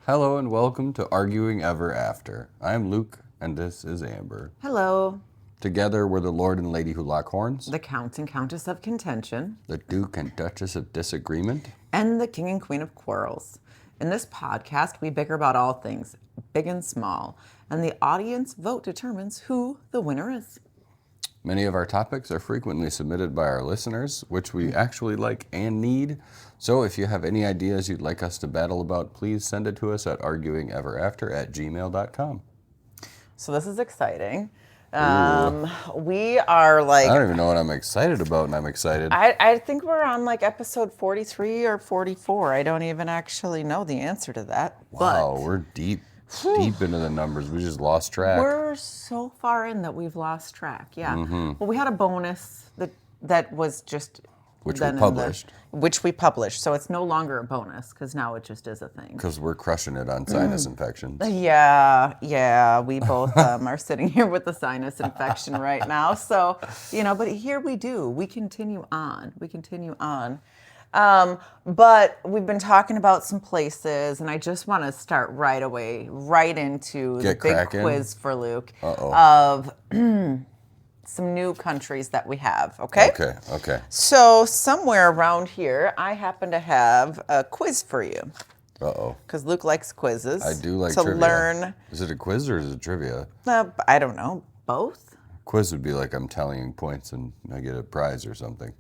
Hello and welcome to Arguing Ever After. I'm Luke and this is Amber. Hello. Together we're the Lord and Lady who lock horns, The Count and Countess of Contention, the Duke and Duchess of Disagreement, and the King and Queen of Quarrels. In this podcast, we bicker about all things, big and small, and the audience vote determines who the winner is. Many of our topics are frequently submitted by our listeners, which we actually like and need. So if you have any ideas you'd like us to battle about, please send it to us at arguingeverafter@gmail.com. So this is exciting. We are I don't even know what I'm excited about, and I'm excited. I think we're on like episode 43 or 44. I don't even actually know the answer to that. Wow, we're deep into the numbers. We just lost track. We're so far in that we've lost track, yeah. Well, we had a bonus that was just... Which we published. Which we published, so it's no longer a bonus, because now it just is a thing. Because we're crushing it on sinus infections. Yeah, we both are sitting here with the sinus infection right now, so, but here we do. We continue on. But we've been talking about some places, and I just want to start right away, right into the big quiz for Luke of some new countries that we have, okay? Okay. So somewhere around here, I happen to have a quiz for you. Because Luke likes quizzes. I do like trivia. To learn. Is it a quiz or is it trivia? I don't know. Both? Quiz would be like I'm tallying points and I get a prize or something.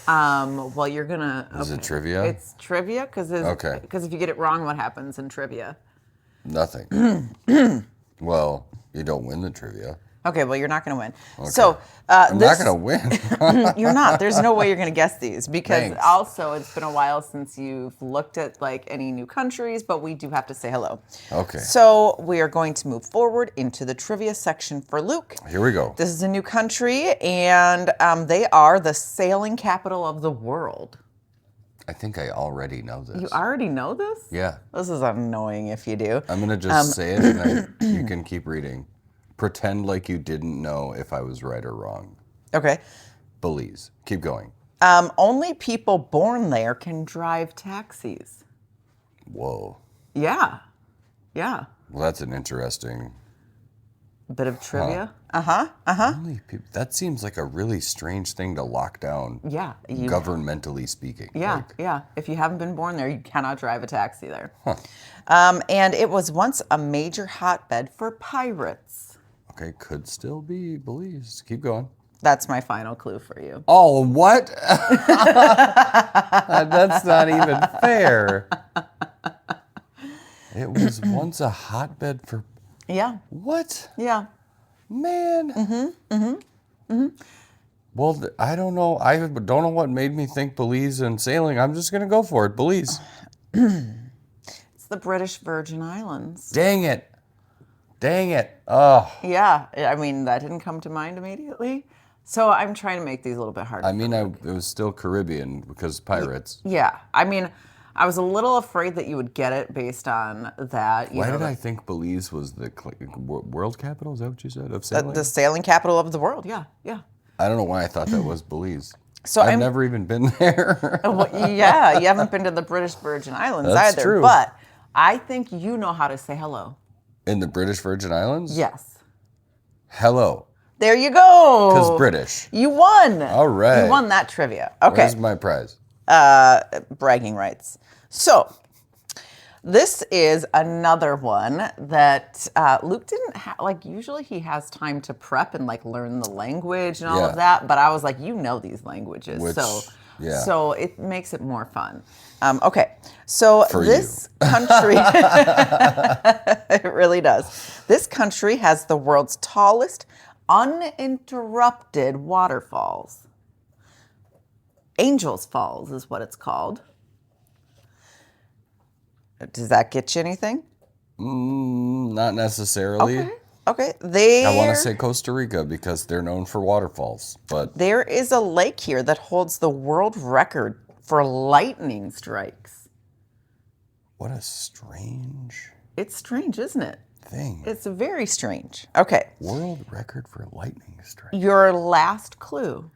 Well, you're going to... Is it trivia? It's trivia, because if you get it wrong, what happens in trivia? Nothing. Well, you don't win the trivia. Okay, well, you're not going to win. Okay. So I'm not going to win. You're not. There's no way you're going to guess these because Thanks. Also it's been a while since you've looked at like any new countries, but we do have to say hello. Okay. So we are going to move forward into the trivia section for Luke. Here we go. This is a new country, and they are the sailing capital of the world. I think I already know this. You already know this? Yeah. This is annoying if you do. I'm going to just say it and you can keep reading. Pretend like you didn't know if I was right or wrong. Okay. Belize. Keep going. Only people born there can drive taxis. Whoa. Yeah. Well, that's an interesting... bit of trivia. Only people, that seems like a really strange thing to lock down. Yeah. Governmentally speaking. Yeah. If you haven't been born there, you cannot drive a taxi there. And it was once a major hotbed for pirates. Okay, could still be Belize. Keep going. That's my final clue for you. Oh, what? That's not even fair. It was once a hotbed for... Yeah. What? Yeah. Man. Well, I don't know. I don't know what made me think Belize and sailing. I'm just going to go for it. Belize. It's the British Virgin Islands. Dang it. Oh. Yeah. I mean, that didn't come to mind immediately. So I'm trying to make these a little bit harder. I mean, it was still Caribbean because pirates. Yeah. I mean, I was a little afraid that you would get it based on that. Why did I think Belize was the world capital? Is that what you said? Of sailing? The sailing capital of the world. Yeah. I don't know why I thought that was Belize. So I've never even been there. Well, yeah, you haven't been to the British Virgin Islands That's either. True. But I think you know how to say hello. In the British Virgin Islands? Yes. Hello. There you go. Because British. You won. All right. You won that trivia. Okay. Where's my prize? Bragging rights. So, this is another one that Luke didn't have. Like, usually he has time to prep and, like, learn the language and all of that. But I was like, you know these languages. So it makes it more fun. Okay. So For this country, it really does. This country has the world's tallest uninterrupted waterfalls. Angels Falls is what it's called. Does that get you anything? Not necessarily. Okay. I want to say Costa Rica because they're known for waterfalls. But there is a lake here that holds the world record for lightning strikes. What a strange... It's strange, isn't it? Thing. It's very strange. Okay. World record for lightning strike. Your last clue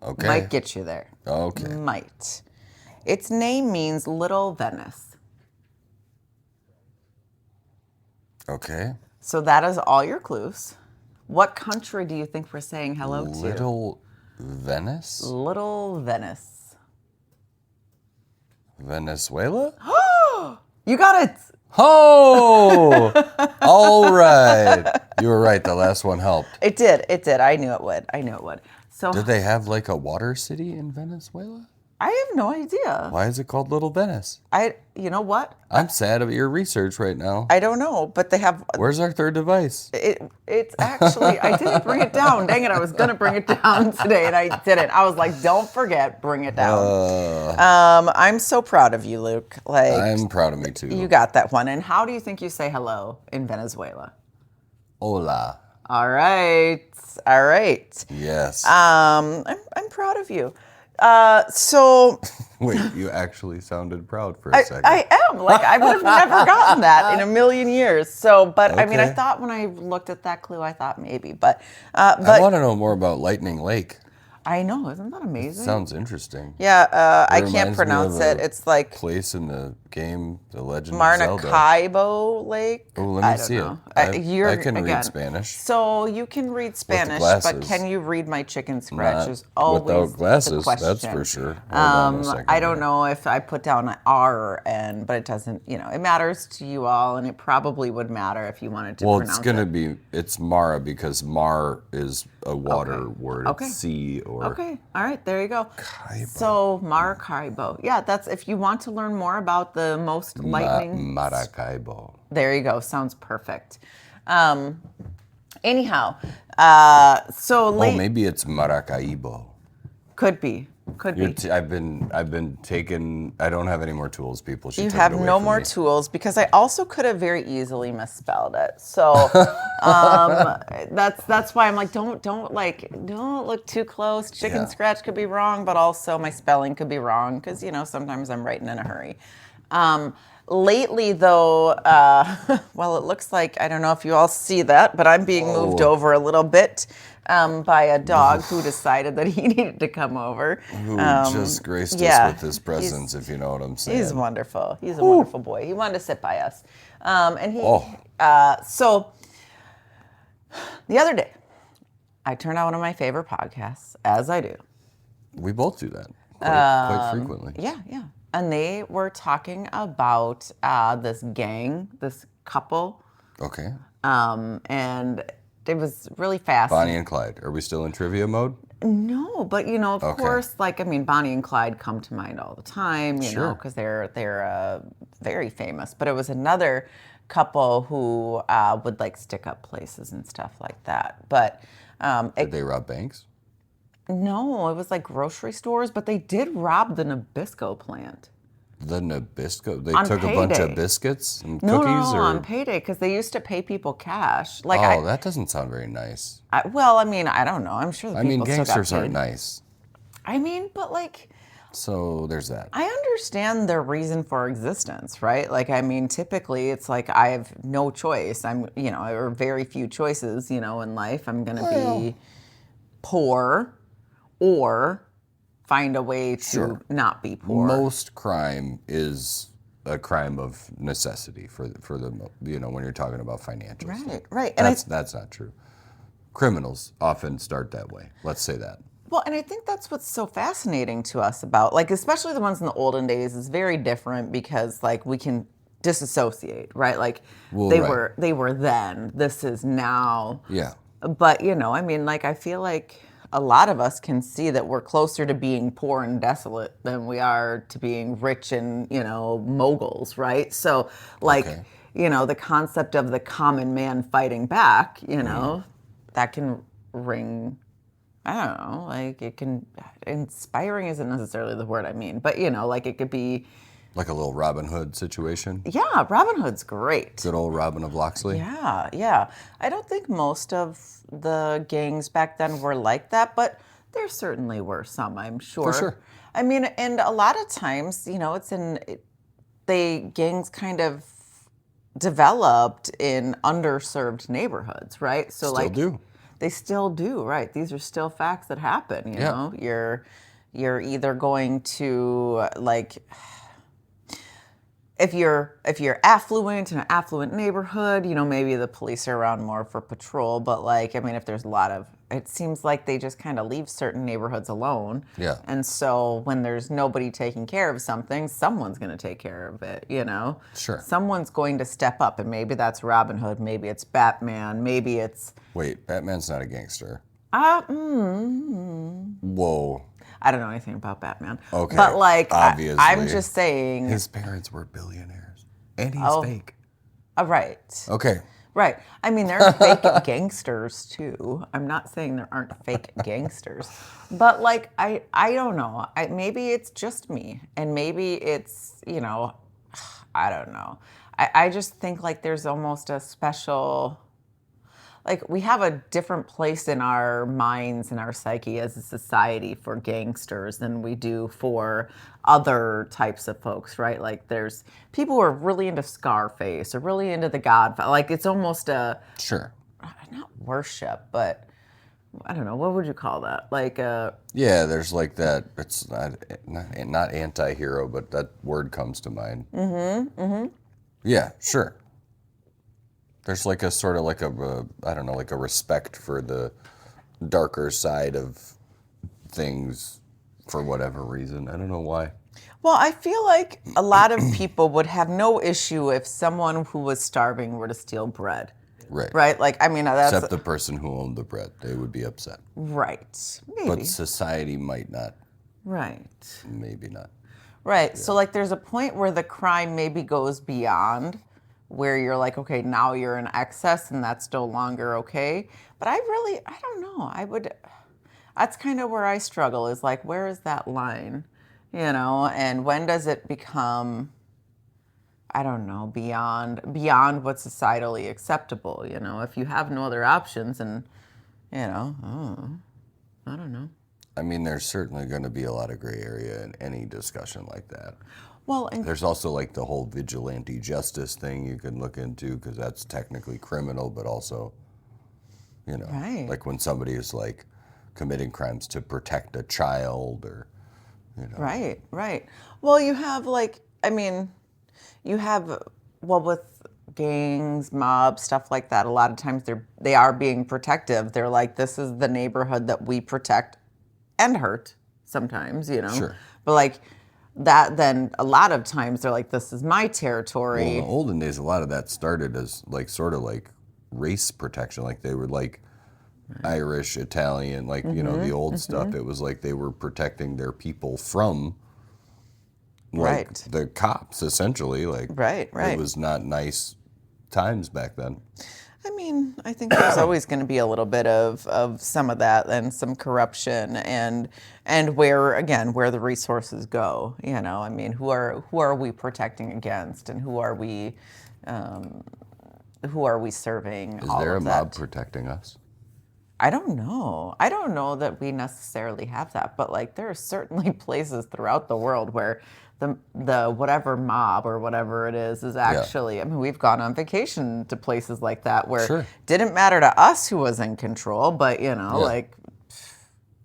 Okay. might get you there. Okay. Might. Its name means Little Venice. Okay. So that is all your clues. What country do you think we're saying hello to? Little Venice? Little Venice. Venezuela? You got it. Oh! All right. You were right. The last one helped. It did. It did. I knew it would. So Did they have like a water city in Venezuela? I have no idea. Why is it called Little Venice? You know what? I'm sad about your research right now. I don't know, but they have. Where's our third device? It's actually, I didn't bring it down. Dang it, I was going to bring it down today and I didn't. I was like, don't forget, bring it down. I'm so proud of you, Luke. Like, I'm proud of me too. you got that one. And how do you think you say hello in Venezuela? Hola. All right. All right. Yes. I'm proud of you. So Wait, you actually sounded proud for a second. I am. Like, I would have never gotten that in a million years. So, but I mean, I Okay. thought when I looked at that clue, I thought maybe, but I want to know more about Lightning Lake. I know, isn't that amazing? Sounds interesting. Yeah, I It can't reminds me pronounce of it. a It's like place in the game, The Legend of Zelda. Maracaibo Lake. Oh, let I me don't see know. it. I can read Spanish. So you can read Spanish, but glasses. can you read my chicken Not scratches? Always without glasses, the question. that's for sure. Hold on a second I don't here. know if I put down an R or N, but it doesn't. You know, it matters to you all, and it probably would matter if you wanted to Well, pronounce it's going to it. be, it's Mara because Mar is a water word. Okay. It's sea or... Okay, all right, there you go. Caibo. So Maracaibo, yeah, that's if you want to learn more about the most lightning. Maracaibo. There you go. Sounds perfect. Anyhow, so Oh, late maybe it's Maracaibo. could be. I've been taking. I don't have any more tools, people. She You took have it away no from more me. tools because I also could have very easily misspelled it. So that's why I'm like, don't look too close. Chicken Yeah. scratch could be wrong, but also my spelling could be wrong because sometimes I'm writing in a hurry. Lately, though, well, it looks like I don't know if you all see that, but I'm being moved over a little bit by a dog who decided that he needed to come over. Who just graced us with his presence, if you know what I'm saying. He's wonderful. He's a wonderful boy. He wanted to sit by us. And he, so the other day, I turned on one of my favorite podcasts, as I do. We both do that quite frequently. Yeah. And they were talking about this gang, this couple. Okay. And it was really fast. Bonnie and Clyde. Are we still in trivia mode? No, but of Okay. course, Bonnie and Clyde come to mind all the time, Sure. because they're very famous. But it was another couple who would stick up places and stuff like that. But Did they rob banks? no, it was grocery stores. But they did rob the Nabisco plant. The Nabisco? They On took a bunch payday. of biscuits and No, cookies? or on payday because they used to pay people cash. that doesn't sound very nice. I don't know. I'm sure the I people mean, still got gangsters aren't paid. nice. I mean, but So there's that. I understand their reason for existence, right? Typically it's I have no choice. Or very few choices, in life. I'm going to be poor or find a way to not be poor. Most crime is a crime of necessity for the when you're talking about financial stuff. Right. And That's not true. Criminals often start that way. Let's say that. Well, and I think that's what's so fascinating to us about, especially the ones in the olden days, is very different because, we can disassociate, right? They were then. This is now. Yeah. But I feel like a lot of us can see that we're closer to being poor and desolate than we are to being rich and moguls, right? So, the concept of the common man fighting back, that can ring. I don't know, it can, inspiring isn't necessarily the word I mean, but it could be. Like a little Robin Hood situation. Yeah, Robin Hood's great. Good old Robin of Locksley. Yeah. I don't think most of the gangs back then were like that, but there certainly were some, I'm sure. For sure. I mean, and a lot of times, gangs kind of developed in underserved neighborhoods, right? So Still do. They still do, right? These are still facts that happen, you Yeah. know? You're either going to if you're affluent in an affluent neighborhood, maybe the police are around more for patrol. But like, I mean, if there's a lot of, it seems like they just kind of leave certain neighborhoods alone. Yeah. And so when there's nobody taking care of something, someone's going to take care of it. Sure. Someone's going to step up, and maybe that's Robin Hood, maybe it's Batman, maybe it's. Wait, Batman's not a gangster. Uh, Whoa. I don't know anything about Batman. Okay. But like, obviously, I'm just saying. His parents were billionaires, and he's fake. Right. Okay. Right. I mean, there are fake gangsters too. I'm not saying there aren't fake gangsters, but like, I don't know. Maybe it's just me, and maybe it's I don't know. I just think like there's almost a special. Like, we have a different place in our minds and our psyche as a society for gangsters than we do for other types of folks, right? Like, there's people who are really into Scarface or really into The Godfather. Like, it's almost a... Sure. Not worship, but I don't know. What would you call that? Like a... Yeah, there's like that. It's not anti-hero, but that word comes to mind. Yeah, sure. There's like a sort of like I don't know, like a respect for the darker side of things for whatever reason. I don't know why. Well, I feel like a lot of people would have no issue if someone who was starving were to steal bread. Right. Right? Like, I mean, that's... Except the person who owned the bread. They would be upset. Right. Maybe. But society might not. Right. Maybe not. Right. Yeah. So, like, there's a point where the crime maybe goes beyond where you're like, okay, now you're in excess and that's no longer okay. But I don't know. That's kind of where I struggle, is like, where is that line? And when does it become, I don't know, beyond what's societally acceptable? If you have no other options, and I don't know. I mean, there's certainly going to be a lot of gray area in any discussion like that. Well, and there's also like the whole vigilante justice thing you can look into, because that's technically criminal, but also, right. like when somebody is like committing crimes to protect a child, or, Right, right. Well, you have like, I mean, with gangs, mobs, stuff like that, a lot of times they are being protective. They're like, this is the neighborhood that we protect and hurt sometimes, Sure. But like, that then a lot of times they're like, this is my territory. Well, in the olden days, a lot of that started as like sort of like race protection. Like they were like Irish, Italian, like, the old stuff. It was like they were protecting their people from like the cops, essentially. Like, right. It was not nice times back then. I mean, I think there's always going to be a little bit of some of that and some corruption and where the resources go. I mean, who are we protecting against, and who are we serving? Is there a mob protecting us? I don't know. I don't know that we necessarily have that, but like there are certainly places throughout the world where the whatever mob or whatever it is actually, I mean, we've gone on vacation to places like that where it didn't matter to us who was in control, but like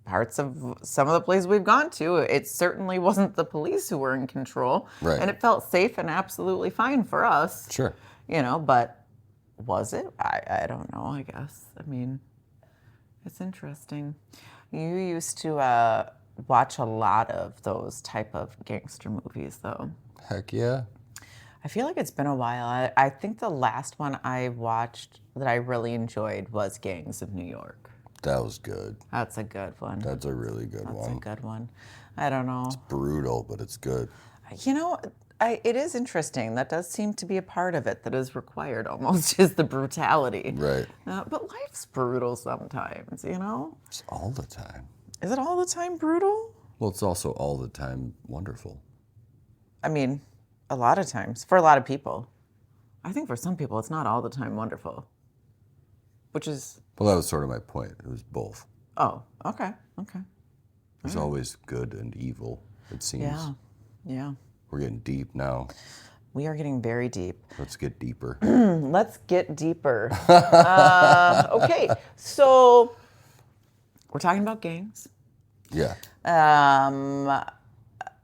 parts of some of the places we've gone to, it certainly wasn't the police who were in control. Right. And it felt safe and absolutely fine for us. Sure. But was it? I don't know, I guess. I mean, it's interesting. You used to watch a lot of those type of gangster movies, though. Heck yeah. I feel like it's been a while. I think the last one I watched that I really enjoyed was Gangs of New York. That was good. That's a good one. That's a really good one. That's a good one. I don't know. It's brutal, but it's good. It is interesting. That does seem to be a part of it that is required almost, is the brutality. Right. But life's brutal sometimes, It's all the time. Is it all the time brutal? Well, it's also all the time wonderful. I mean, a lot of times, for a lot of people. I think for some people, it's not all the time wonderful. Which is... Well, that was sort of my point. It was both. Oh, okay. There's always good and evil, it seems. Yeah. We're getting deep now. We are getting very deep. Let's get deeper. Let's get deeper. Okay, so we're talking about gangs. Yeah.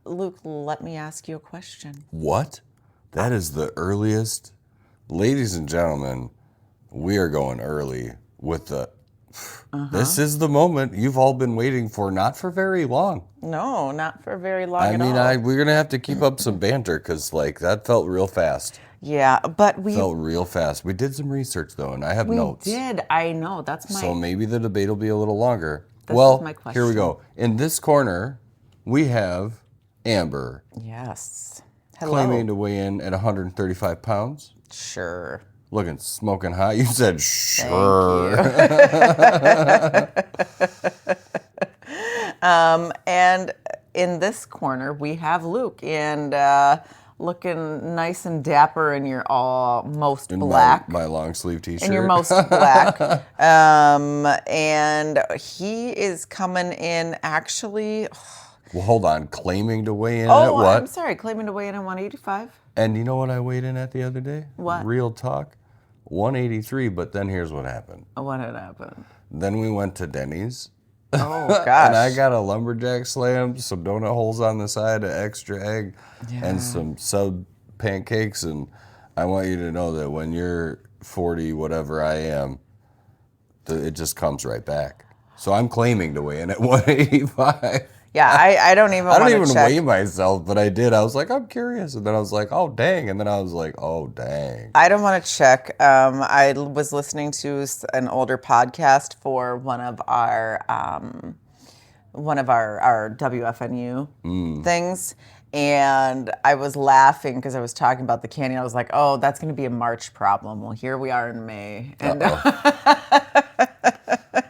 Luke, let me ask you a question. What? That is the earliest. Ladies and gentlemen, we are going early with the... This is the moment you've all been waiting for, not for very long. No, not for very long at all. We're going to have to keep up some banter because, like, that felt real fast. Yeah, but we... Felt real fast. We did some research, though, and I have notes. We did. I know. That's my... So maybe the debate will be a little longer. This is my question. Here we go. In this corner, we have Amber. Yes. Hello. Claiming to weigh in at 135 pounds. Sure. Looking smoking hot. You said sure. Thank you. And in this corner, we have Luke. And looking nice and dapper in your almost black. My long sleeve t-shirt. In your most black. And he is coming in actually... Well, hold on. Claiming to weigh in at what? I'm sorry. Claiming to weigh in at 185. And you know what I weighed in at the other day? What? Real talk. 183, but then here's what happened. What had happened? Then we went to Denny's. Oh, gosh. And I got a lumberjack slam, some donut holes on the side, an extra egg, and some sub pancakes. And I want you to know that when you're 40, whatever I am, it just comes right back. So I'm claiming to weigh in at 185. Yeah, I don't even want to check. I don't even weigh myself, but I did. I was like, I'm curious. And then I was like, oh, dang. And then I was like, oh, dang. I don't want to check. I was listening to an older podcast for one of our WFNU things. And I was laughing because I was talking about the candy. I was like, oh, that's going to be a March problem. Well, here we are in May. And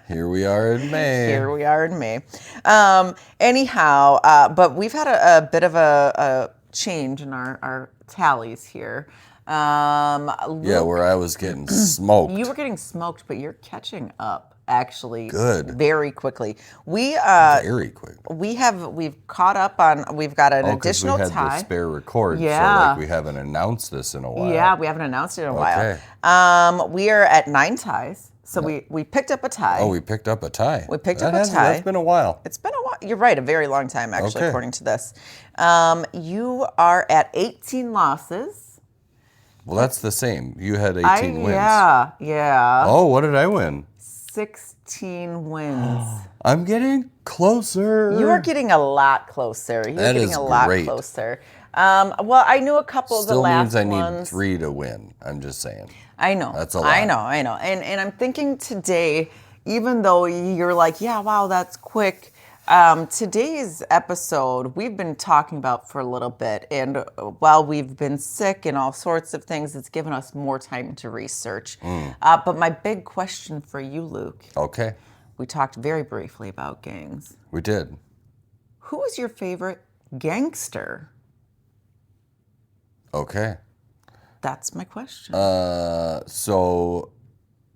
Here we are in May. Here we are in May. Anyhow, but we've had a bit of a change in our tallies here. Luke, where I was getting smoked. You were getting smoked, but you're catching up. Actually, good, very quickly. Very quick. We've caught up on. We've got an additional we had tie. The spare record. Yeah. So like we haven't announced this in a while. Yeah, we haven't announced it in a while. We are at 9 ties. So we picked up a tie. Oh, we picked up a tie. We picked up a tie. That's been a while. It's been a while. You're right, a very long time, actually, according to this. You are at 18 losses. Well, that's the same. You had 18 wins. Yeah. Oh, what did I win? 16 wins. I'm getting closer. You are getting a lot closer. That is great. Closer. Well, I knew a couple of the last ones. Still means I need 3 to win. I'm just saying. I know. That's a lot. I know. And I'm thinking today, even though you're like, yeah, wow, that's quick. Today's episode, we've been talking about for a little bit. And while we've been sick and all sorts of things, it's given us more time to research. But my big question for you, Luke. Okay. We talked very briefly about gangs. We did. Who is your favorite gangster? Okay. That's my question. So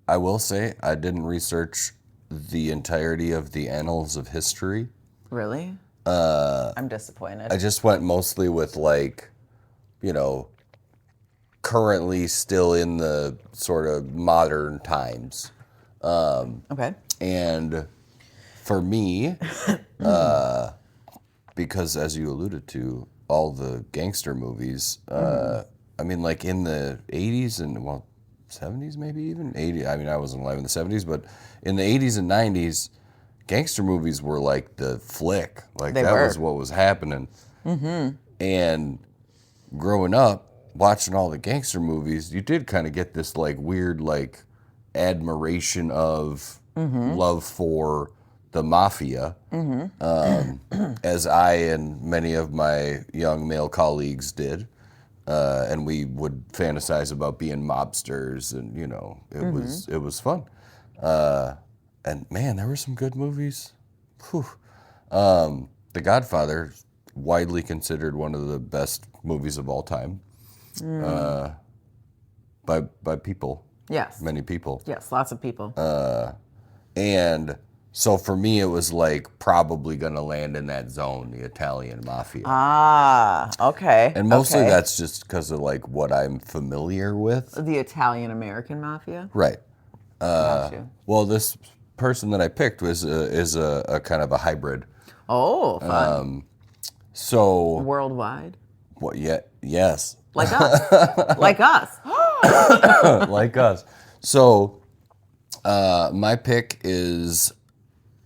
I will say I didn't research the entirety of the annals of history. Really? I'm disappointed. I just went mostly with currently still in the sort of modern times. Okay. And for me, because as you alluded to, all the gangster movies, in the 80s and, 70s maybe even? 80. I mean, I wasn't alive in the 70s, but in the 80s and 90s, gangster movies were like the flick. Like, that was what was happening. Mm-hmm. And growing up, watching all the gangster movies, you did kind of get this, weird, admiration of love for the mafia, as I and many of my young male colleagues did. And we would fantasize about being mobsters, and it was fun. And man, there were some good movies. Whew. The Godfather, widely considered one of the best movies of all time, by people. Yes. Many people. Yes, lots of people. And so for me, it was probably going to land in that zone, the Italian mafia. Ah, okay. And mostly that's just because of what I'm familiar with. The Italian American mafia? Right. Well, this person that I picked is a kind of a hybrid. Oh, fun. So worldwide. What? Yeah. Yes. Like us. Like us. Like us. So, my pick is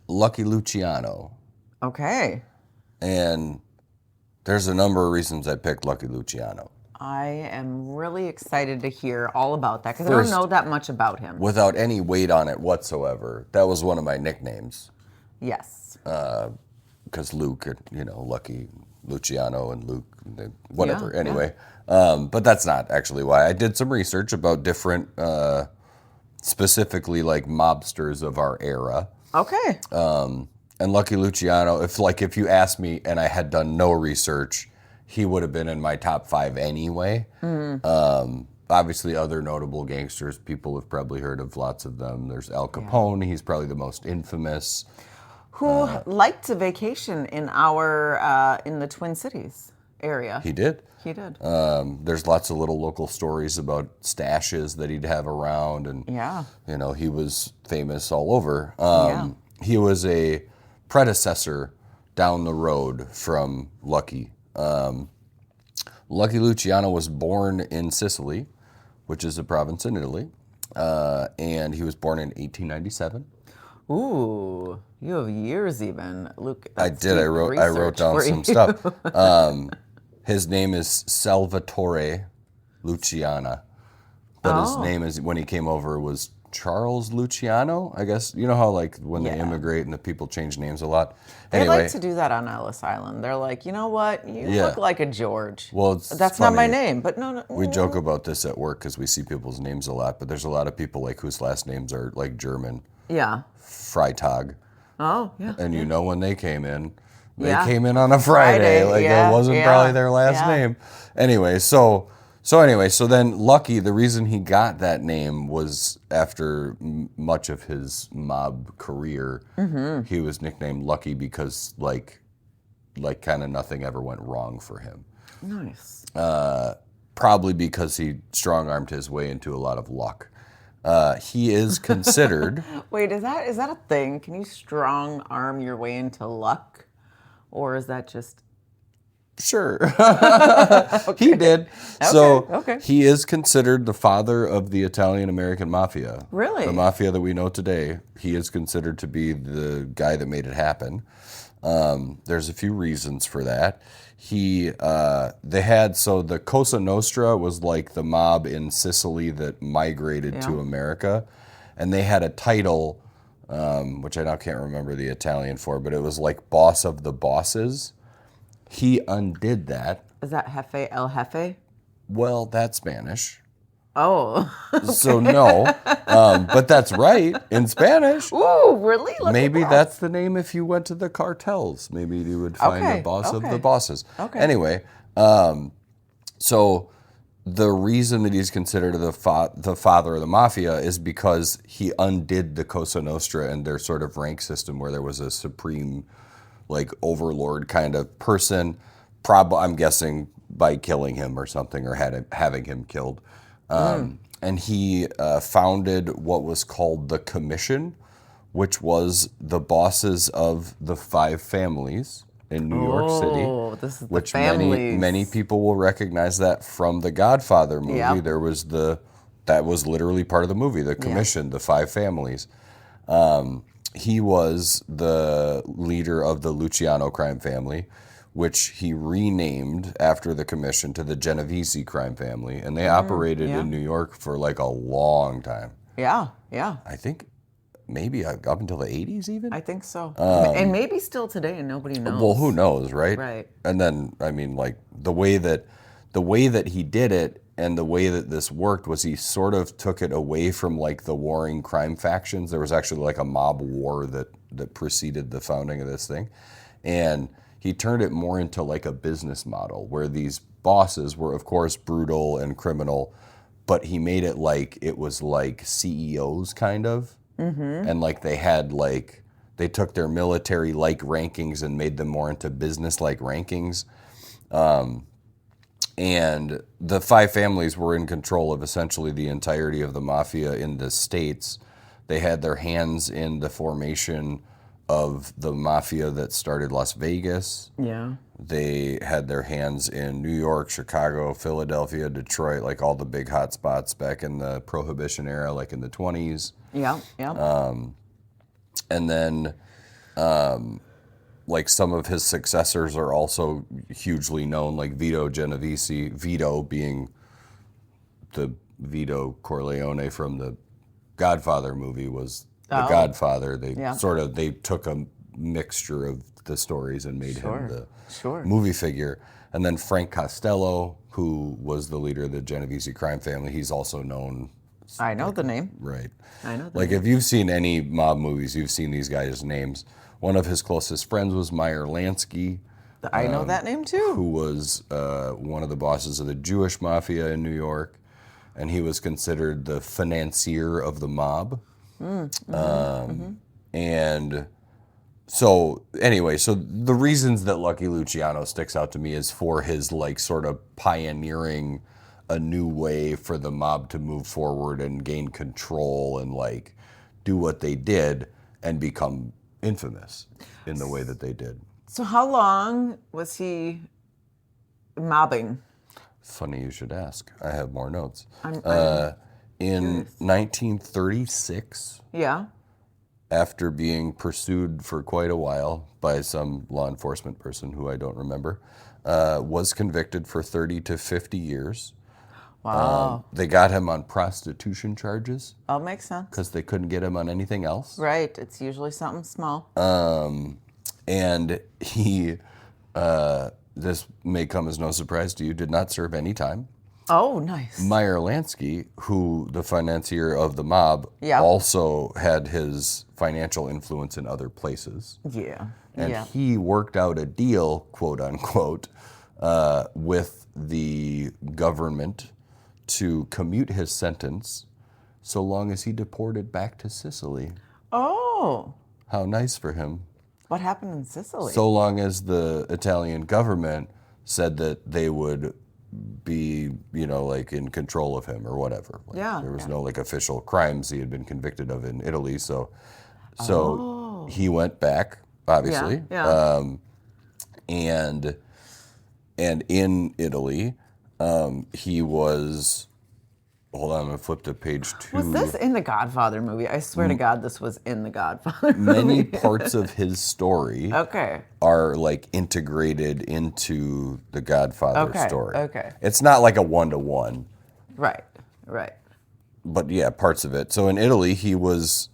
Lucky Luciano, Okay. and there's a number of reasons I picked Lucky Luciano. I am really excited to hear all about that because I don't know that much about him. Without any weight on it whatsoever, that was one of my nicknames. Yes. Because Luke, Lucky Luciano and Luke, whatever. Yeah, anyway, but that's not actually why. I did some research about different, specifically like mobsters of our era. Okay. And Lucky Luciano, if you asked me and I had done no research, he would have been in my top 5 anyway. Obviously, other notable gangsters, people have probably heard of lots of them. There's Al Capone. He's probably the most infamous. Who liked to vacation in in the Twin Cities area. He did. He did. There's lots of little local stories about stashes that he'd have around, and he was famous all over. He was a predecessor down the road from Lucky. Lucky Luciano was born in Sicily, which is a province in Italy, and he was born in 1897. Ooh, you have years even, Luke. I did. I wrote down some stuff. His name is Salvatore Luciana, but his name is, when he came over, was Charles Luciano. I guess you know how when they immigrate and the people change names a lot. They like to do that on Ellis Island. They're like, you know what? You look like a George. Well, that's funny. not my name, but no. We joke about this at work because we see people's names a lot, but there's a lot of people whose last names are German. Yeah. Freitag. Oh, yeah. And when they came in, they came in on a Friday. It wasn't probably their last name. Anyway, so then Lucky, the reason he got that name was after much of his mob career, he was nicknamed Lucky because kind of nothing ever went wrong for him. Nice. Probably because he strong-armed his way into a lot of luck. He is considered... Wait, is that a thing? Can you strong arm your way into luck? Or is that just... Sure. He did. So he is considered the father of the Italian-American mafia. Really? The mafia that we know today. He is considered to be the guy that made it happen. There's a few reasons for that. The Cosa Nostra was like the mob in Sicily that migrated to America. And they had a title, which I now can't remember the Italian for, but it was like boss of the bosses. He undid that. Is that Jefe el Jefe? Well, that's Spanish. Oh. So no, but that's right in Spanish. Ooh, really? Maybe that's the name if you went to the cartels. Maybe you would find a boss of the bosses. Okay. Anyway, so the reason that he's considered the father of the mafia is because he undid the Cosa Nostra and their sort of rank system where there was a supreme, overlord kind of person. I'm guessing by killing him or something, or having him killed. And he founded what was called the Commission, which was the bosses of the 5 families in New York City. This is which the families. many people will recognize that from the Godfather movie. Yep. There was that was literally part of the movie, the Commission, the 5 families. He was the leader of the Luciano crime family, which he renamed after the Commission to the Genovese crime family. And they operated in New York for a long time. Yeah. I think maybe up until the 80s even? I think so. And maybe still today and nobody knows. Well, who knows, right? Right. And then, the way that he did it and the way that this worked was he sort of took it away from the warring crime factions. There was actually a mob war that preceded the founding of this thing. And he turned it more into a business model where these bosses were, of course, brutal and criminal, but he made it it was CEOs kind of. Mm-hmm. And they had they took their military-like rankings and made them more into business-like rankings. And the 5 families were in control of essentially the entirety of the mafia in the States. They had their hands in the formation of the mafia that started Las Vegas. Yeah. They had their hands in New York, Chicago, Philadelphia, Detroit, like all the big hot spots back in the Prohibition-era, like in the 20s. Yeah. Yeah. And then, like some of his successors are also hugely known, like Vito Genovese, Vito being the Vito Corleone from the Godfather movie was the Godfather. They they took a mixture of the stories and made him the movie figure. And then Frank Costello, who was the leader of the Genovese crime family, he's also known. I know the name. Right. I know the like name. If you've seen any mob movies, you've seen these guys' names. One of his closest friends was Meyer Lansky. I know that name too. Who was one of the bosses of the Jewish mafia in New York. And he was considered the financier of the mob. And so anyway, so the reasons that Lucky Luciano sticks out to me is for his like sort of pioneering a new way for the mob to move forward and gain control and like do what they did and become infamous in the way that they did. So how long was he mobbing? Funny you should ask. I have more notes. I'm in 1936, yeah. after being pursued for quite a while by some law enforcement person who I don't remember, was convicted for 30 to 50 years. Wow. They got him on prostitution charges Oh, makes sense. because they couldn't get him on anything else. Right. It's usually something small. And he, this may come as no surprise to you, did not serve any time. Oh, nice. Meyer Lansky, who the financier of the mob, also had his financial influence in other places. Yeah. And he worked out a deal, quote unquote, with the government to commute his sentence so long as he deported back to Sicily. Oh. How nice for him. What happened in Sicily? So long as the Italian government said that they would be, like in control of him or whatever. Like, there was no like official crimes he had been convicted of in Italy, so he went back, obviously. And in Italy, he was. Hold on, I'm gonna flip to page 2. Was this in the Godfather movie? I swear to God, this was in the Godfather movie. Many parts of his story are like integrated into the Godfather story. Okay. It's not like a one-to-one. Right. But yeah, parts of it. So in Italy, he was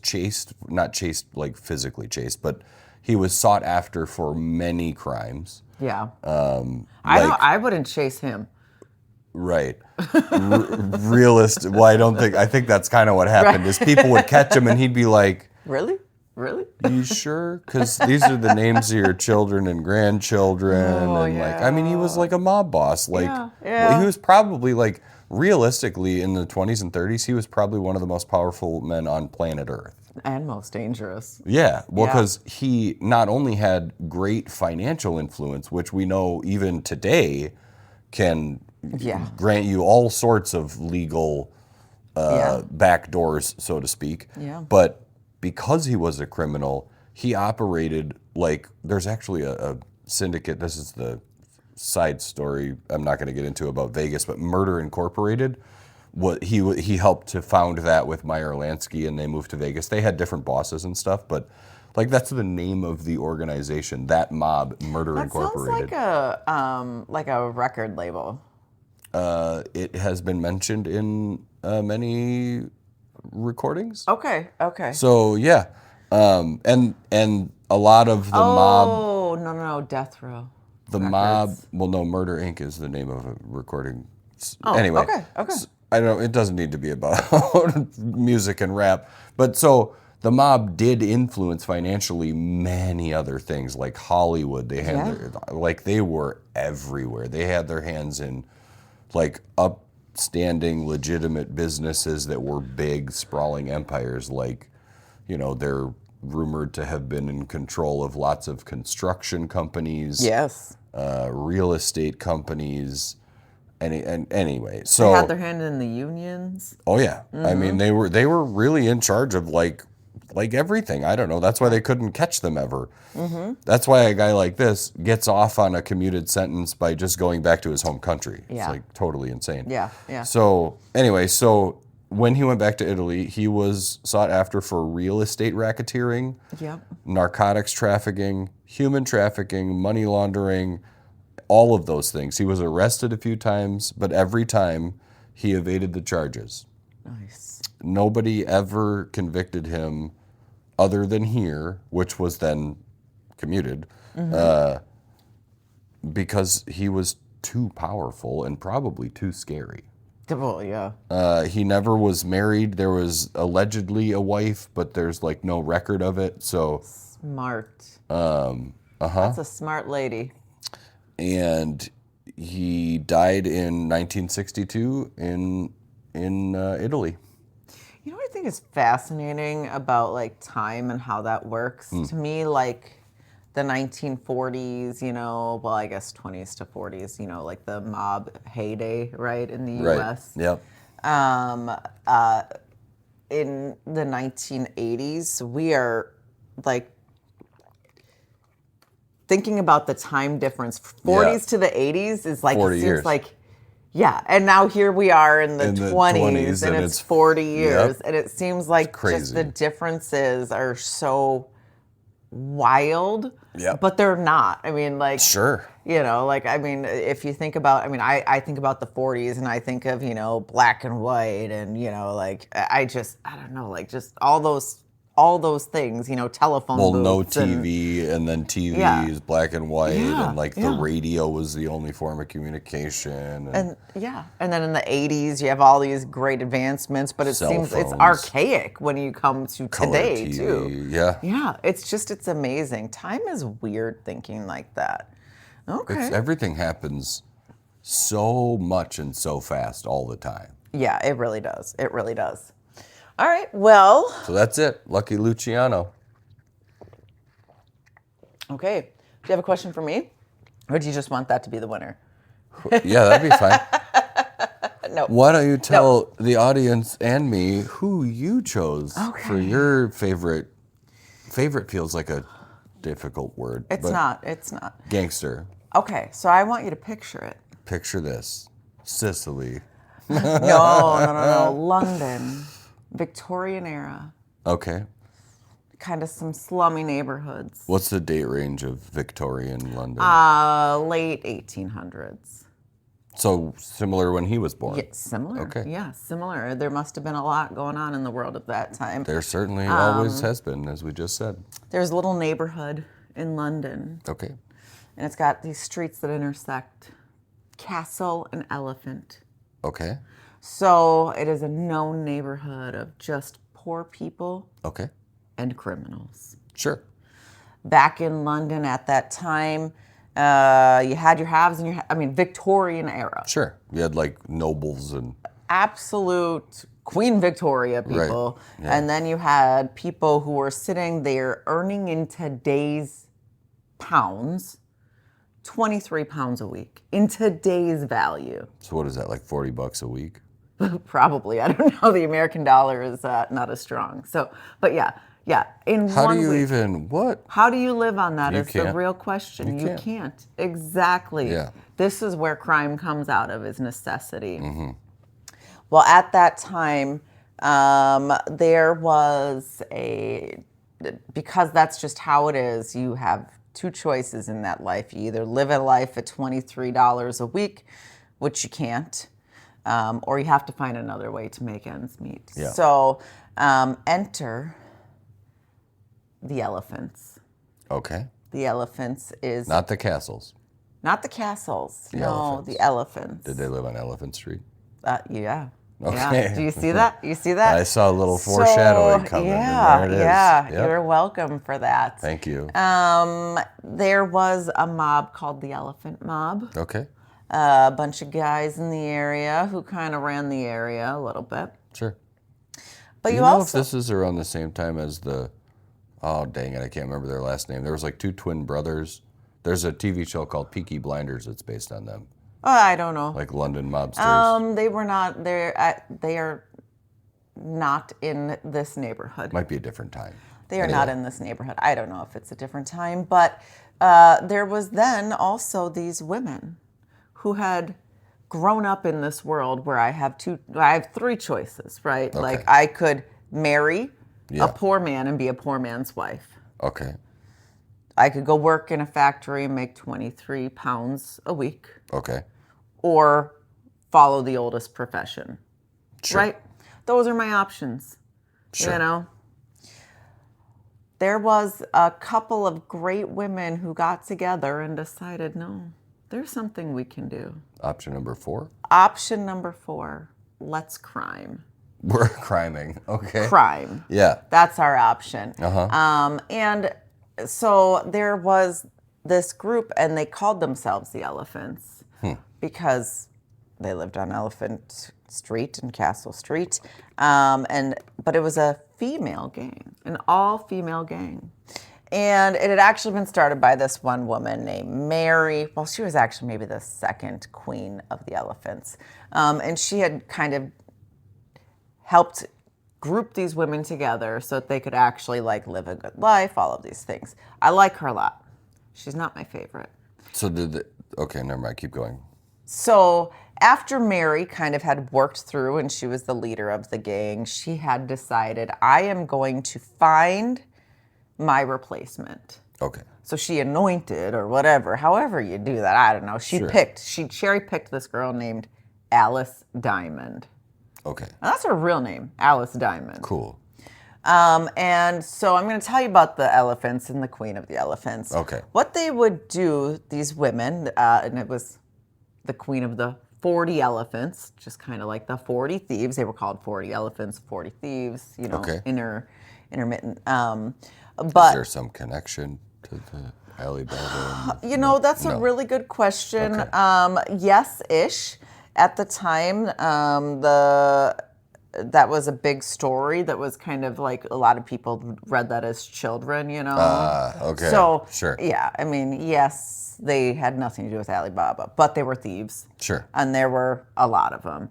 chased, not chased like physically chased, but he was sought after for many crimes. Yeah. I wouldn't chase him. Right. Realistic. Well, I think that's kind of what happened is people would catch him and he'd be like, Really? You sure? Because these are the names of your children and grandchildren. He was like a mob boss. He was probably like, realistically, in the 20s and 30s, he was probably one of the most powerful men on planet Earth. And most dangerous. Yeah. Well, because he not only had great financial influence, which we know even today can grant you all sorts of legal back doors, so to speak. Yeah. But because he was a criminal, he operated like there's actually a syndicate. This is the side story I'm not going to get into about Vegas, but Murder Incorporated. He helped to found that with Meyer Lansky, and they moved to Vegas. They had different bosses and stuff, but like that's the name of the organization. That mob, Murder Incorporated. That sounds like a record label. It has been mentioned in many recordings. Okay. So yeah, and a lot of the mob. Oh no, Death Row. The Records. mob. Well, no, Murder Inc. is the name of a recording. Oh, anyway, okay. I don't know. It doesn't need to be about music and rap, but so the mob did influence financially many other things, like Hollywood. They had they were everywhere. They had their hands in like upstanding, legitimate businesses that were big, sprawling empires. Like, they're rumored to have been in control of lots of construction companies. Yes. Real estate companies. And anyway, so they had their hand in the unions. Oh yeah, I mean they were really in charge of like like everything. I don't know. That's why they couldn't catch them ever. That's why a guy like this gets off on a commuted sentence by just going back to his home country. Yeah. It's like totally insane. Yeah, yeah. So anyway, so when he went back to Italy, he was sought after for real estate racketeering, Yep. narcotics trafficking, human trafficking, money laundering, all of those things. He was arrested a few times, but every time he evaded the charges. Nice. Nobody ever convicted him other than here, which was then commuted, because he was too powerful and probably too scary. Well, yeah. He never was married. There was allegedly a wife, but there's like no record of it. So Smart. That's a smart lady. And he died in 1962 in Italy. You know what I think is fascinating about like time and how that works? To me, like the 1940s, you know, well, I guess 20s to 40s, you know, like the mob heyday, right, in the U.S. Yep. In the 1980s, we are like thinking about the time difference. 40s to the 80s is like, 40 it seems years. like, yeah. And now here we are in the 20s and it's 40 years. Yep. And it seems like just the differences are so wild, but they're not. I mean, like, Sure. you know, like, I mean, if you think about, I mean, I think about the 40s and I think of, you know, black and white and, you know, like, I don't know, like just all those things, you know, telephone booths. No TV, and then TV is black and white, and like the radio was the only form of communication. And then in the 80s, you have all these great advancements, but it seems it's archaic when you come to today, TV, too. Yeah. Yeah, it's amazing. Time is weird thinking like that. Okay. Everything happens so much and so fast all the time. Yeah, it really does. It really does. All right, well. So that's it. Lucky Luciano. Okay. Do you have a question for me? Or do you just want that to be the winner? Yeah, that'd be fine. No. Why don't you tell the audience and me who you chose for your favorite? Favorite feels like a difficult word. It's not. Gangster. Okay, so I want you to picture it. Picture this. Sicily. No. London. Victorian era. Okay. Kind of some slummy neighborhoods. What's the date range of Victorian London? Late 1800s. So similar when he was born. Yeah, similar. Okay. Yeah, similar. There must have been a lot going on in the world at that time. There certainly always has been, as we just said. There's a little neighborhood in London. Okay. And it's got these streets that intersect Castle and Elephant. Okay. So it is a known neighborhood of just poor people Okay. and criminals. Sure. Back in London at that time, you had your haves and Victorian era. Sure. You had like nobles and... Absolute Queen Victoria people. Right. Yeah. And then you had people who were sitting there earning in today's pounds, 23 pounds a week in today's value. So what is that, like $40 a week? Probably. I don't know. The American dollar is not as strong. So, but yeah. In How one do you week, even, what? How do you live on that You is the can't. real question. You You can't. Exactly. Yeah. This is where crime comes out of, is necessity. Mm-hmm. Well, at that time, there was because that's just how it is, you have two choices in that life. You either live a life at $23 a week, which you can't, or you have to find another way to make ends meet. Yeah. So enter the elephants. Okay. The elephants is Not the castles. not the castles. The no, elephants. the elephants. Did they live on Elephant Street? Yeah. Okay. Yeah. Do you see that? You see that? I saw a little foreshadowing coming. Yeah, and there it is. yeah. Yep. You're welcome for that. Thank you. There was a mob called the Elephant Mob. Okay. A bunch of guys in the area who kind of ran the area a little bit. Sure. But Do you you know also if this is around the same time as the... Oh, dang it. I can't remember their last name. There was like two twin brothers. There's a TV show called Peaky Blinders that's based on them. I don't know. Like London mobsters. They were not there. They are not in this neighborhood. Might be a different time. They are Anyway. not in this neighborhood. I don't know if it's a different time, but there was then also these women who had grown up in this world where I have three choices, right? Okay. Like I could marry Yeah. a poor man and be a poor man's wife. Okay. I could go work in a factory and make 23 pounds a week, Okay. or follow the oldest profession. Sure. Right? Those are my options. Sure. You know? There was a couple of great women who got together and decided, no, there's something we can do. Option number 4? Option number 4, let's crime. We're criming. Okay. Crime. Yeah. That's our option. Uh-huh. And so there was this group, and they called themselves the Elephants because they lived on Elephant Street and Castle Street. But it was a female gang, an all-female gang. And it had actually been started by this one woman named Mary. Well, she was actually maybe the second queen of the Elephants. And she had kind of helped group these women together so that they could actually like live a good life, all of these things. I like her a lot. She's not my favorite. So okay, never mind. Keep going. So after Mary kind of had worked through and she was the leader of the gang, she had decided, I am going to find my replacement. Okay. So she anointed or whatever, however you do that, I don't know. She cherry-picked this girl named Alice Diamond. Okay. Now, that's her real name, Alice Diamond. Cool. And so I'm going to tell you about the elephants and the queen of the elephants. Okay. What they would do, these women, and it was the queen of the 40 elephants, just kind of like the 40 thieves. They were called 40 elephants, 40 thieves, you know, Okay. intermittent. Is But there some connection to the Alibaba? you know, that's a really good question. Okay. Yes-ish. At the time, that was a big story that was kind of like a lot of people read that as children, you know. Okay. So, Sure. yeah, I mean, yes, they had nothing to do with Alibaba, but they were thieves. Sure. And there were a lot of them.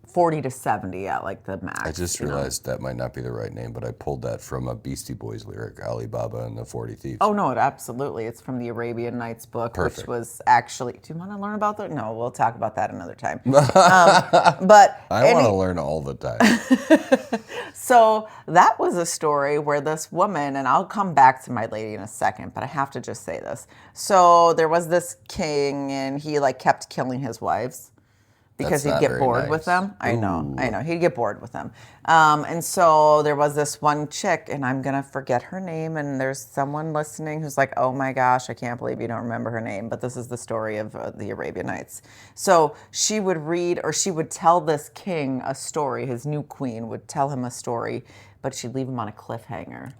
40 to 70 at like the max. I just you know. realized that might not be the right name, but I pulled that from a Beastie Boys lyric, Alibaba and the 40 Thieves. Oh, no, absolutely. It's from the Arabian Nights book, Perfect. which was actually, do you want to learn about that? No, we'll talk about that another time. But I want to learn all the time. So that was a story where this woman, and I'll come back to my lady in a second, but I have to just say this. So there was this king, and he like kept killing his wives because That's he'd not get very bored with nice. them. I know. He'd get bored with them. And so there was this one chick, and I'm going to forget her name, and there's someone listening who's like, oh my gosh, I can't believe you don't remember her name, but this is the story of the Arabian Nights. So she would read, or she would tell this king a story, his new queen would tell him a story, but she'd leave him on a cliffhanger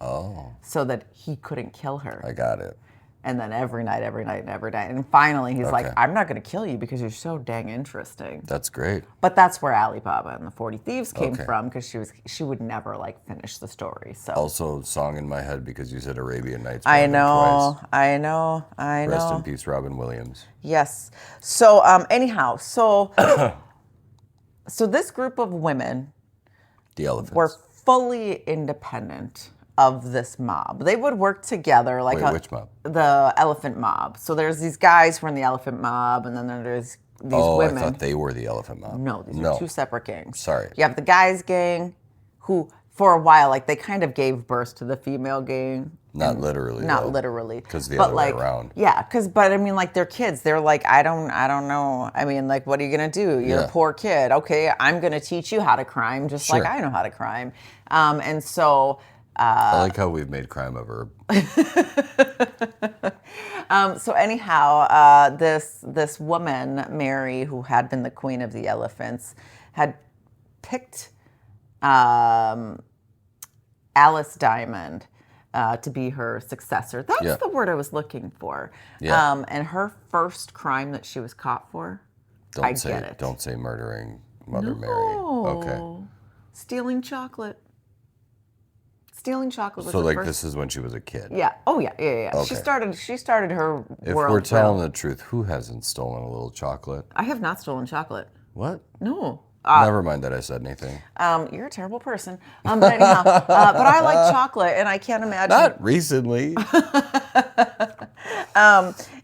so that he couldn't kill her. I got it. And then every night. And finally, he's like, Okay. I'm not going to kill you because you're so dang interesting. That's great. But that's where Alibaba and the 40 Thieves came Okay. from, because she would never like finish the story. So Also, song in my head because you said Arabian Nights. I more than know, twice. I know, I know. Rest in peace, Robin Williams. Yes. So anyhow, so this group of women The Elephants. were fully independent of this mob. They would work together like Wait, which mob? the elephant mob. So there's these guys who are in the elephant mob, and then there's these women. I thought they were the Elephant Mob. No, these are two separate gangs. Sorry. You have the guys gang, who for a while, like they kind of gave birth to the female gang. Not literally. Not literally. Because the but other like, way around. Yeah, but I mean, like they're kids. They're like, I don't know. I mean, like, what are you gonna do? You're a poor kid. Okay, I'm gonna teach you how to crime, just like I know how to crime. And so. I like how we've made crime a verb. So anyhow, this woman, Mary, who had been the queen of the elephants, had picked Alice Diamond to be her successor. That's the word I was looking for. Yeah. And her first crime that she was caught for, I get it. Don't say murdering Mother Mary. Okay. Stealing chocolate. Stealing chocolate was So the like first. this is when she was a kid. Yeah. Oh yeah. Okay. She started her If world. we're telling the truth, who hasn't stolen a little chocolate? I have not stolen chocolate. What? No. Never mind that I said anything. You're a terrible person. But anyhow, but I like chocolate, and I can't imagine. Not recently.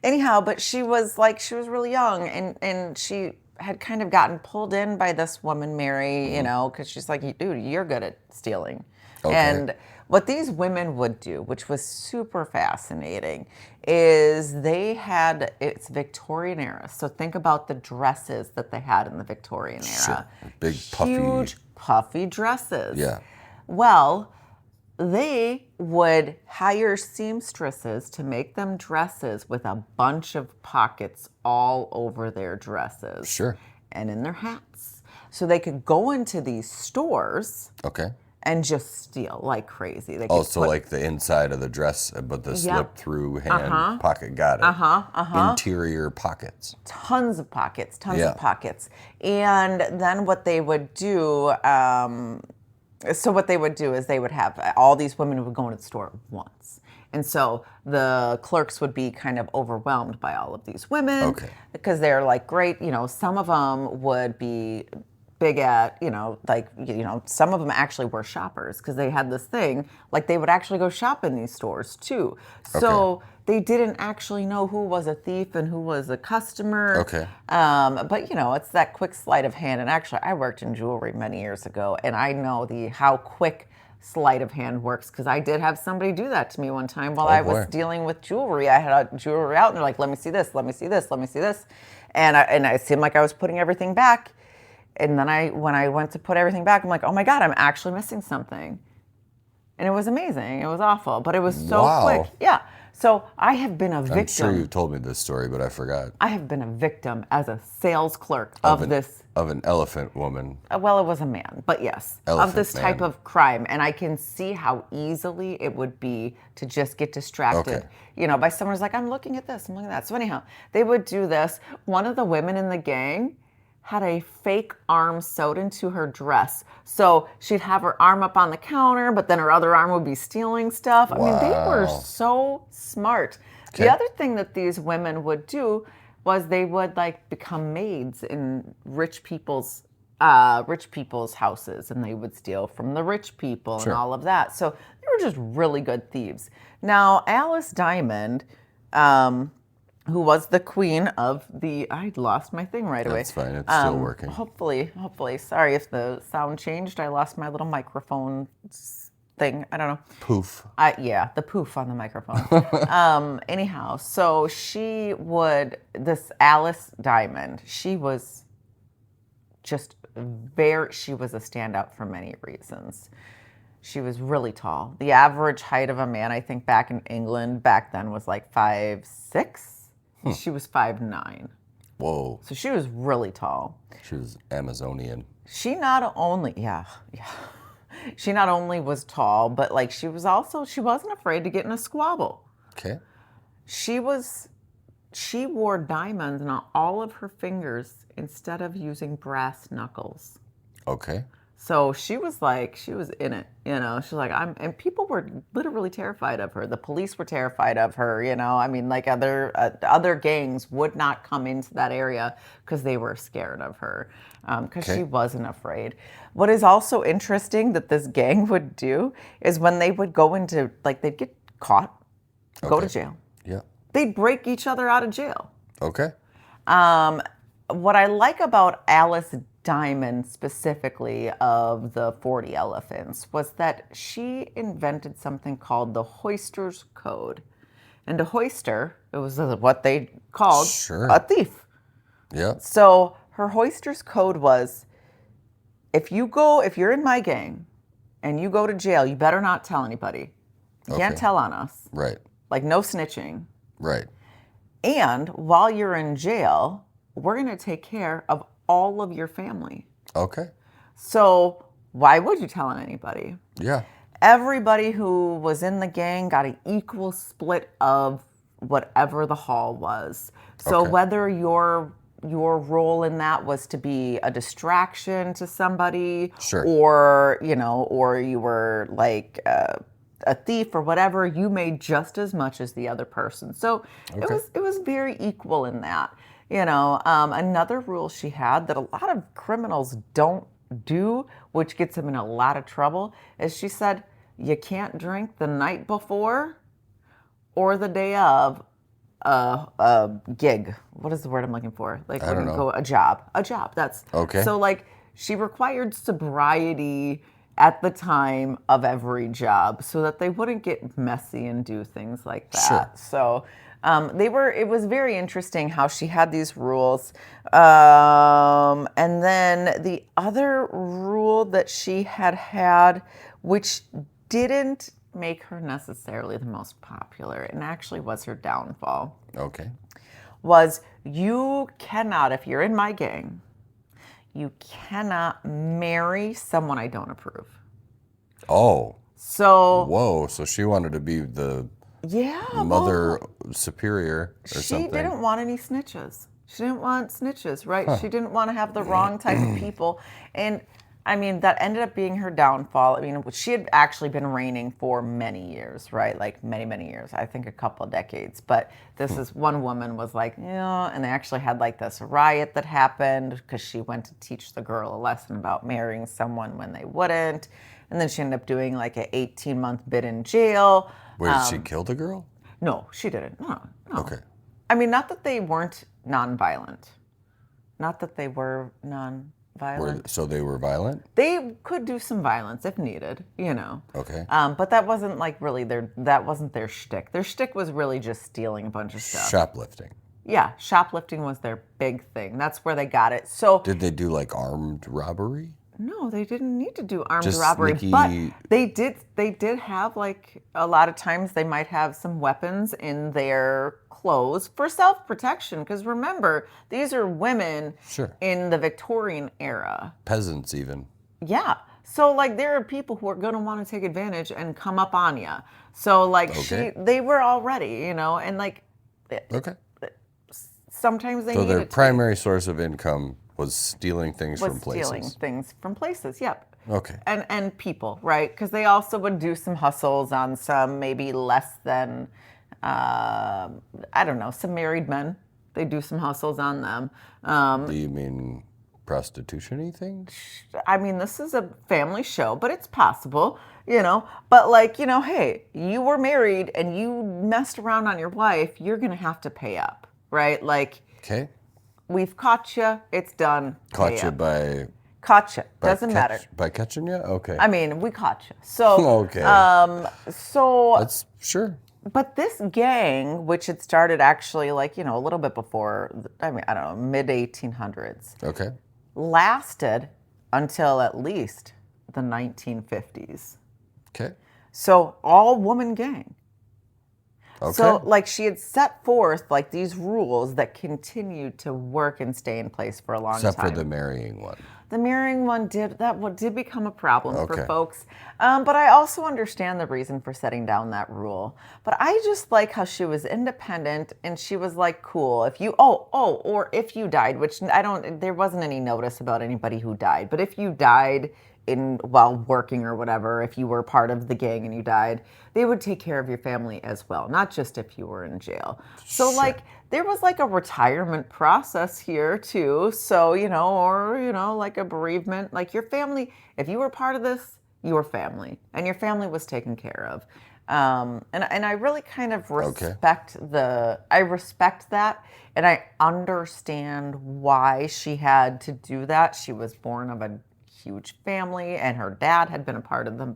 Anyhow, but she was really young, and she had kind of gotten pulled in by this woman, Mary, because she's like, dude, you're good at stealing. Okay. And what these women would do, which was super fascinating, is it's Victorian era. So think about the dresses that they had in the Victorian era. Sure. Big, puffy. Huge, puffy dresses. Yeah. Well, they would hire seamstresses to make them dresses with a bunch of pockets all over their dresses. Sure. And in their hats. So they could go into these stores. Okay. And just steal like crazy. They Also, like the inside of the dress, but the slip-through hand pocket. Got it. Interior pockets. Tons of pockets. And then what they would do, is they would have all these women who would go into the store at once. And so the clerks would be kind of overwhelmed by all of these women. Okay. Because they're like, great, some of them would be big at, some of them actually were shoppers because they had this thing, like they would actually go shop in these stores too. So they didn't actually know who was a thief and who was a customer. Okay. But it's that quick sleight of hand. And actually, I worked in jewelry many years ago, and I know how quick sleight of hand works because I did have somebody do that to me one time while I was dealing with jewelry. I had a jewelry out, and they're like, let me see this, let me see this, let me see this. And it seemed like I was putting everything back. And then when I went to put everything back, I'm like, oh my God, I'm actually missing something. And it was amazing. It was awful, but it was so quick. Yeah. So I have been a victim. I'm sure you told me this story, but I forgot. I have been a victim as a sales clerk of an elephant woman. Well, it was a man, but yes. Of this type of crime. And I can see how easily it would be to just get distracted. By someone who's like, I'm looking at this, I'm looking at that. So anyhow, they would do this. One of the women in the gang had a fake arm sewed into her dress. So she'd have her arm up on the counter, but then her other arm would be stealing stuff. I mean, they were so smart. Okay. The other thing that these women would do was they would become maids in rich people's houses, and they would steal from the rich people and all of that. So they were just really good thieves. Now, Alice Diamond, who was the queen of I lost my thing right away. That's fine. It's still working. Hopefully. Sorry if the sound changed. I lost my little microphone thing. I don't know. Poof. The poof on the microphone. Anyhow, so this Alice Diamond, she was just she was a standout for many reasons. She was really tall. The average height of a man, I think back in England back then was like 5'6". She was 5'9". Whoa. So she was really tall. She was Amazonian. She not only was tall, but she wasn't afraid to get in a squabble. Okay. She wore diamonds on all of her fingers instead of using brass knuckles. Okay. So she was in it, she's like, and people were literally terrified of her. The police were terrified of her, I mean, other gangs would not come into that area because they were scared of her, because she wasn't afraid. What is also interesting that this gang would do is when they would go into, they'd get caught, go to jail. Yeah. They'd break each other out of jail. Okay. What I like about Alice Diamond specifically of the 40 Elephants was that she invented something called the Hoister's Code. And a hoister, it was what they called a thief. Yeah. So her Hoister's Code was, if you're in my gang and you go to jail, you better not tell anybody. You can't tell on us. Right. No snitching. Right. And while you're in jail, we're going to take care of all of your family. Okay. So why would you tell on anybody? Yeah. Everybody who was in the gang got an equal split of whatever the haul was. So whether your role in that was to be a distraction to somebody, or you were a thief or whatever, you made just as much as the other person. So it was very equal in that. Another rule she had that a lot of criminals don't do, which gets them in a lot of trouble, is she said, you can't drink the night before or the day of a gig. What is the word I'm looking for? Like I when don't you know. go a job. That's Okay. so like she required sobriety at the time of every job so that they wouldn't get messy and do things like that. Sure. So it was very interesting how she had these rules. And then the other rule that she had, which didn't make her necessarily the most popular, and actually was her downfall, Okay. was you cannot, if you're in my gang, you cannot marry someone I don't approve. Oh. So, Whoa. So she wanted to be the yeah, mother superior or she something. didn't want any snitches. She didn't want snitches, right? She didn't want to have the wrong type of people. And I mean, that ended up being her downfall. I mean, she had actually been reigning for many years, right? Like many, many years. I think a couple of decades. But this is one woman was like, and they actually had like this riot that happened because she went to teach the girl a lesson about marrying someone when they wouldn't. And then she ended up doing like an 18-month bid in jail. Wait, did she kill the girl? No, she didn't. No. Okay. I mean, not that they weren't nonviolent. Not that they were nonviolent. So they were violent? They could do some violence if needed, Okay. But that wasn't like really that wasn't their shtick. Their shtick was really just stealing a bunch of stuff. Shoplifting. Yeah, shoplifting was their big thing. That's where they got it. So Did they do like armed robbery? no, they didn't need to do armed Just robbery, sneaky- but they did have like a lot of times they might have some weapons in their clothes for self-protection because remember, these are women Sure. in the Victorian era. Peasants even. Yeah. So like there are people who are going to want to take advantage and come up on you. So like Okay. they were all ready, and like Okay. sometimes they So needed their primary source of income was stealing things was from places. stealing things from places. Yep. Okay. And people, right? Because they also would do some hustles on some maybe less than, I don't know, some married men. They do some hustles on them. Do you mean prostitution-y things? I mean, this is a family show, but it's possible, But like, hey, you were married and you messed around on your wife, you're going to have to pay up, right? Like, Okay. we've caught you, it's done. Caught you by Caught you. Doesn't matter. By catching you? Okay. I mean, we caught you. So, Okay. so That's sure. but this gang, which had started actually like, a little bit before, I don't know, mid 1800s, Okay. lasted until at least the 1950s. Okay. So all woman gang. Okay. So like she had set forth like these rules that continued to work and stay in place for a long Except time. for the marrying one. The marrying one did become a problem for Okay. folks. But I also understand the reason for setting down that rule. But I just like how she was independent and she was like, cool, if you, or if you died, which there wasn't any notice about anybody who died. But if you died while working or whatever, if you were part of the gang and you died, they would take care of your family as well, not just if you were in jail. So Sure. like there was like a retirement process here too. So, like a bereavement, like your family, if you were part of this, your family and your family was taken care of. And I really kind of respect I respect that. And I understand why she had to do that. She was born of a huge family and her dad had been a part of the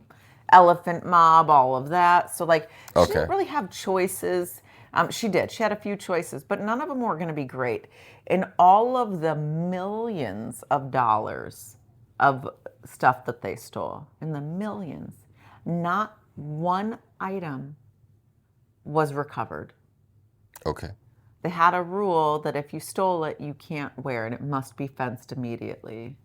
elephant mob, all of that. So like she didn't really have choices. She did. She had a few choices, but none of them were going to be great. In all of the millions of dollars of stuff that they stole, in the millions, not one item was recovered. Okay. They had a rule that if you stole it, you can't wear it. It must be fenced immediately.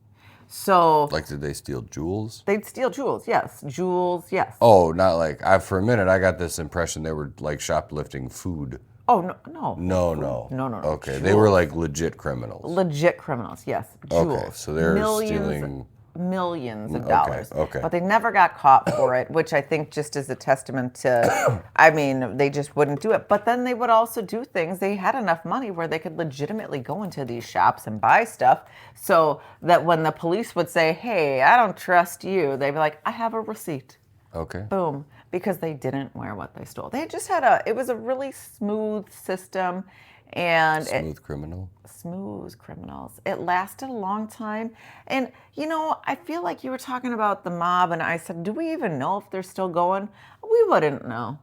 So, Like, did they steal jewels? they'd steal jewels, yes. Jewels, yes. Oh, not like, for a minute I got this impression they were like shoplifting food. Oh, no. No. Okay, they Jewels. were like legit criminals. Legit criminals, yes. Jewels. Okay, so they're Millions stealing millions of Okay, dollars. okay. But they never got caught for it, which I think just is a testament to, I mean, they just wouldn't do it. But then they would also do things. They had enough money where they could legitimately go into these shops and buy stuff so that when the police would say, hey, I don't trust you, they'd be like, I have a receipt. Okay. Boom. Because they didn't wear what they stole. They just had it was a really smooth system. And smooth criminals. It lasted a long time. And, you know, I feel like you were talking about the mob, and I said, do we even know if they're still going? We wouldn't know.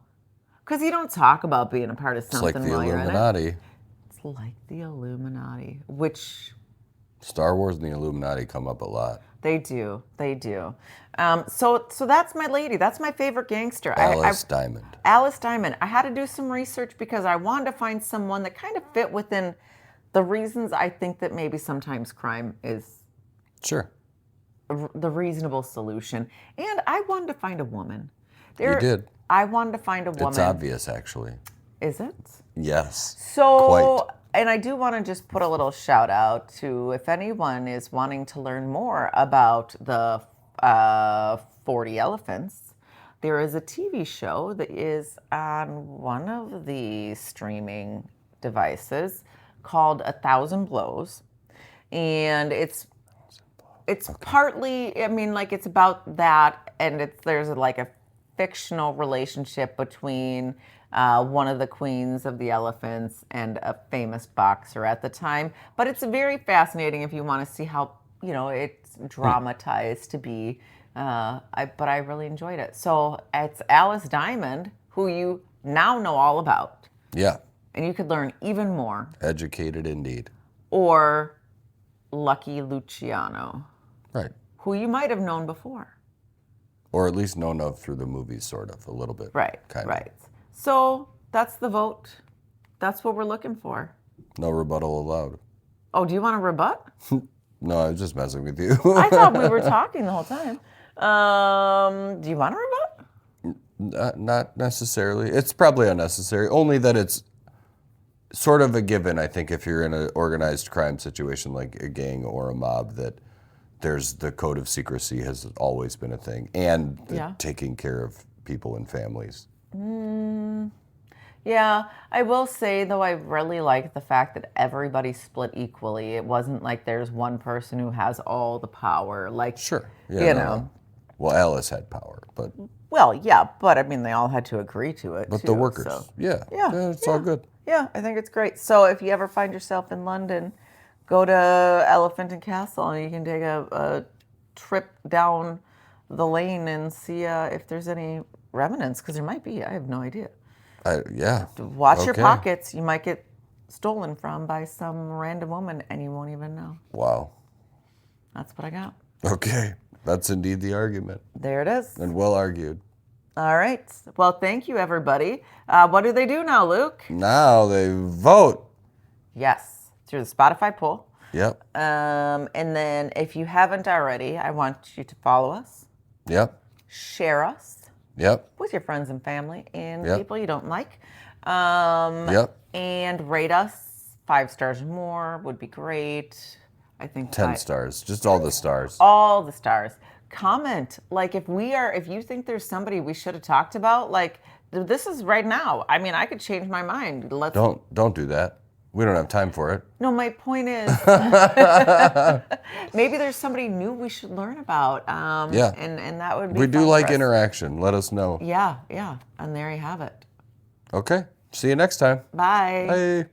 Because you don't talk about being a part of something It's like the while you're in it. Illuminati. It's like the Illuminati, which... Star Wars and the Illuminati come up a lot. They do. They do. So that's my lady. That's my favorite gangster. Alice Diamond. Alice Diamond. I had to do some research because I wanted to find someone that kind of fit within the reasons I think that maybe sometimes crime is Sure. the reasonable solution. And I wanted to find a woman. You did. I wanted to find a woman. It's obvious, actually. Is it? Yes. So, quite. And I do want to just put a little shout out to if anyone is wanting to learn more about the 40 Elephants, there is a TV show that is on one of the streaming devices called 1,000 Blows. And it's partly, I mean, like it's about that, and there's like a fictional relationship between one of the queens of the elephants and a famous boxer at the time. But it's very fascinating if you want to see how, you know, it's dramatized to be. But I really enjoyed it. So it's Alice Diamond, who you now know all about. Yeah. And you could learn even more. Educated indeed. Or Lucky Luciano. Right. Who you might have known before. Or at least known of through the movies, sort of, a little bit. Right, kind right. So that's the vote. That's what we're looking for. No rebuttal allowed. Oh, do you want to rebut? No, I was just messing with you. I thought we were talking the whole time. Do you want to rebut? Not necessarily. It's probably unnecessary, only that it's sort of a given, I think, if you're in an organized crime situation like a gang or a mob, that there's the code of secrecy has always been a thing, and taking care of people and families. Yeah, I will say, though, I really like the fact that everybody split equally. It wasn't like there's one person who has all the power. Like, Sure. Yeah, you know. Well, Alice had power, but... Well, yeah, but I mean, they all had to agree to it, But too, the workers, so. it's all good. Yeah, I think it's great. So if you ever find yourself in London, go to Elephant and Castle, and you can take a trip down the lane and see if there's any remnants, because there might be. I have no idea. Watch your pockets. You might get stolen from by some random woman, and you won't even know. Wow. That's what I got. Okay. That's indeed the argument. There it is. And well argued. All right. Well, thank you, everybody. What do they do now, Luke? Now they vote. Yes, through the Spotify poll. Yep. And then if you haven't already, I want you to follow us. Yep. Share us. Yep. With your friends and family and people you don't like. Yep. And rate us. 5 stars or more would be great. I think 10 stars. Just all the stars. All the stars. Comment. Like if you think there's somebody we should have talked about, like this is right now. I mean, I could change my mind. Don't do that. We don't have time for it. No, my point is maybe there's somebody new we should learn about. And that would be We do fun like for us. interaction. Let us know. Yeah. And there you have it. Okay. See you next time. Bye. Bye.